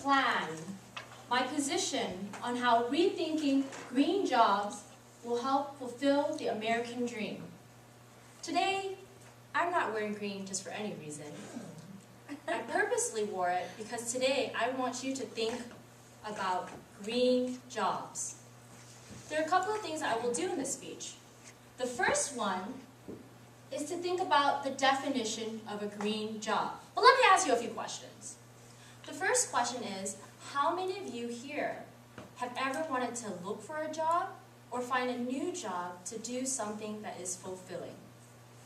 plan, my position on how rethinking green jobs will help fulfill the American dream. Today, I'm not wearing green just for any reason. I purposely wore it because today I want you to think about green jobs. There are a couple of things I will do in this speech. The first one is to think about the definition of a green job. But let me ask you a few questions. The first question is, how many of you here have ever wanted to look for a job or find a new job to do something that is fulfilling?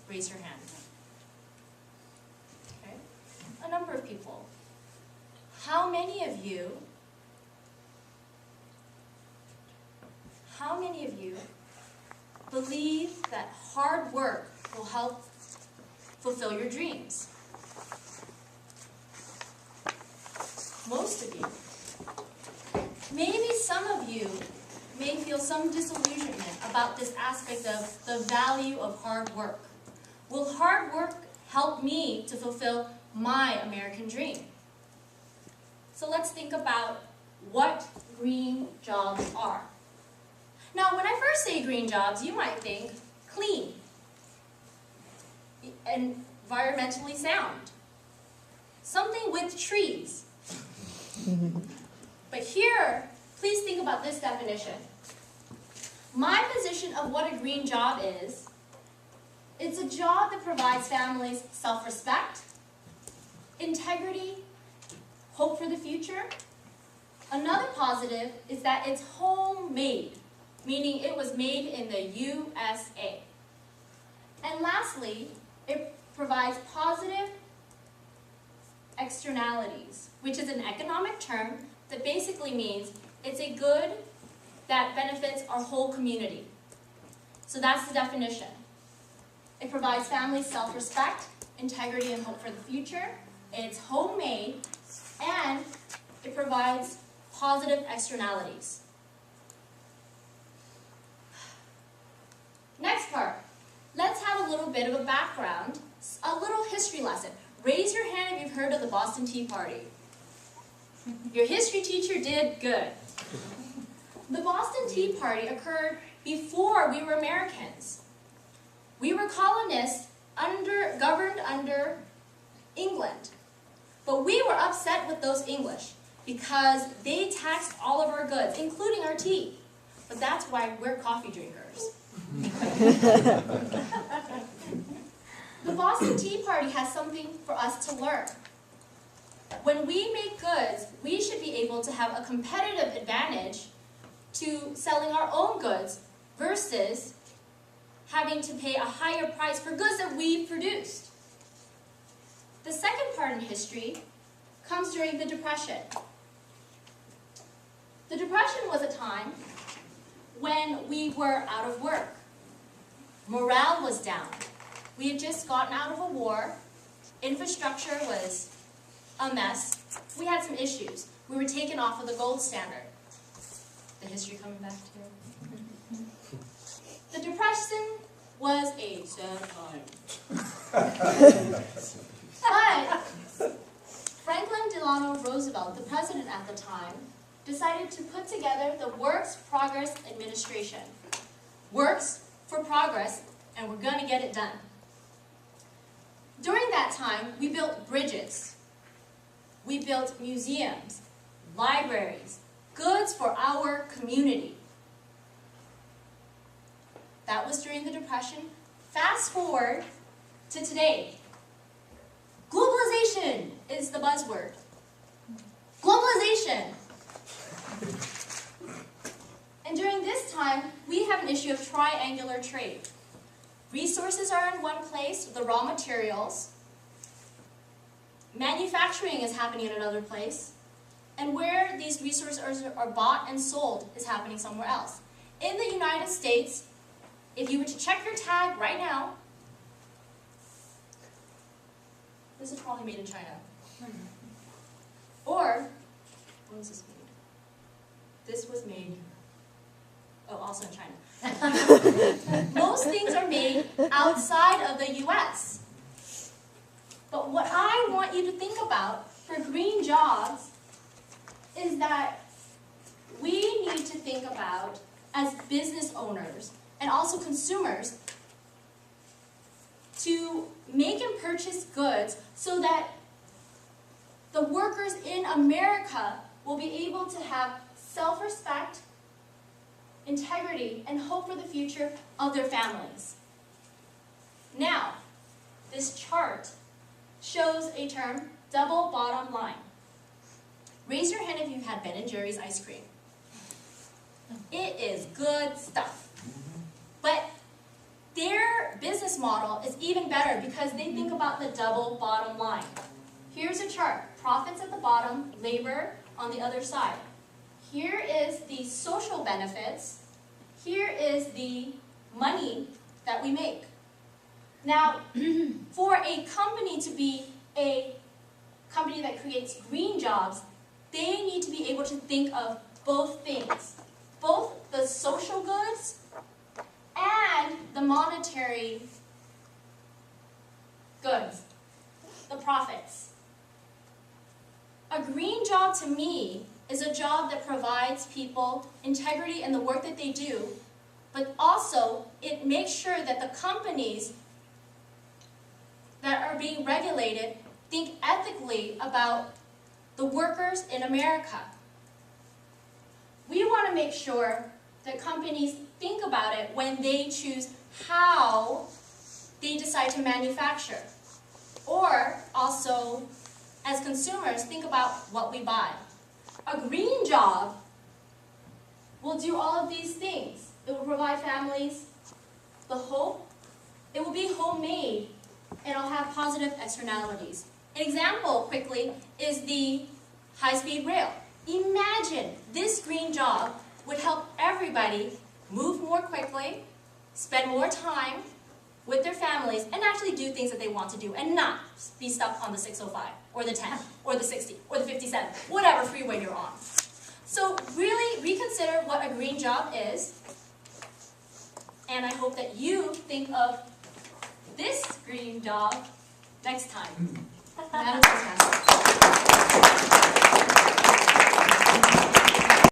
Raise your hand. Okay. A number of people. How many of you believe that hard work will help fulfill your dreams? Most of you. Maybe some of you may feel some disillusionment about this aspect of the value of hard work. Will hard work help me to fulfill my American dream? So let's think about what green jobs are. Now, when I first say green jobs, you might think clean, environmentally sound, something with trees. But here, please think about this definition. My position of what a green job is, it's a job that provides families self-respect, integrity, hope for the future. Another positive is that it's homemade, meaning it was made in the USA. And lastly, it provides positive externalities, which is an economic term that basically means it's a good that benefits our whole community. So that's the definition. It provides families self-respect, integrity, and hope for the future. It's homemade, and it provides positive externalities. Next part. Let's have a little bit of a background, a little history lesson. Raise your hand if you've heard of the Boston Tea Party. Your history teacher did good. The Boston Tea Party occurred before we were Americans. We were colonists governed under England. But we were upset with those English because they taxed all of our goods, including our tea. But that's why we're coffee drinkers. The Boston Tea Party has something for us to learn. When we make goods, we should be able to have a competitive advantage to selling our own goods versus having to pay a higher price for goods that we produced. The second part in history comes during the Depression. The Depression was a time when we were out of work. Morale was down. We had just gotten out of a war. Infrastructure was a mess. We had some issues. We were taken off of the gold standard. The history coming back to you. The Depression was a sad time. But Franklin Delano Roosevelt, the president at the time, decided to put together the Works Progress Administration. Works for progress, and we're going to get it done. During that time, we built bridges. We built museums, libraries, goods for our community. That was during the Depression. Fast forward to today. Globalization is the buzzword. Globalization. And during this time, we have an issue of triangular trade. Resources are in one place, the raw materials. Manufacturing is happening in another place. And where these resources are bought and sold is happening somewhere else. In the United States, if you were to check your tag right now, this is probably made in China. Or, when was this made? This was made, also in China. Most things are made outside of the US. But what I want you to think about for green jobs is that we need to think about, as business owners and also consumers, to make and purchase goods so that the workers in America will be able to have self-respect, integrity, and hope for the future of their families. Now, this chart shows a term, double bottom line. Raise your hand if you've had Ben & Jerry's ice cream. It is good stuff. But their business model is even better because they think about the double bottom line. Here's a chart. Profits at the bottom, labor on the other side. Here is the social benefits. Here is the money that we make. Now, for a company to be a company that creates green jobs, they need to be able to think of both things. Both the social goods and the monetary goods, the profits. A green job to me is a job that provides people integrity in the work that they do, but also it makes sure that the companies that are being regulated think ethically about the workers in America. We want to make sure that companies think about it when they choose how they decide to manufacture. Or also, as consumers, think about what we buy. A green job will do all of these things. It will provide families the hope. It will be homemade, and it'll have positive externalities. An example, quickly, is the high-speed rail. Imagine this green job would help everybody move more quickly, spend more time with their families, and actually do things that they want to do, and not be stuck on the 605, or the 10, or the 60, or the 57, whatever freeway you're on. So really reconsider what a green job is, and I hope that you think of this green job next time. Madam Toastmaster.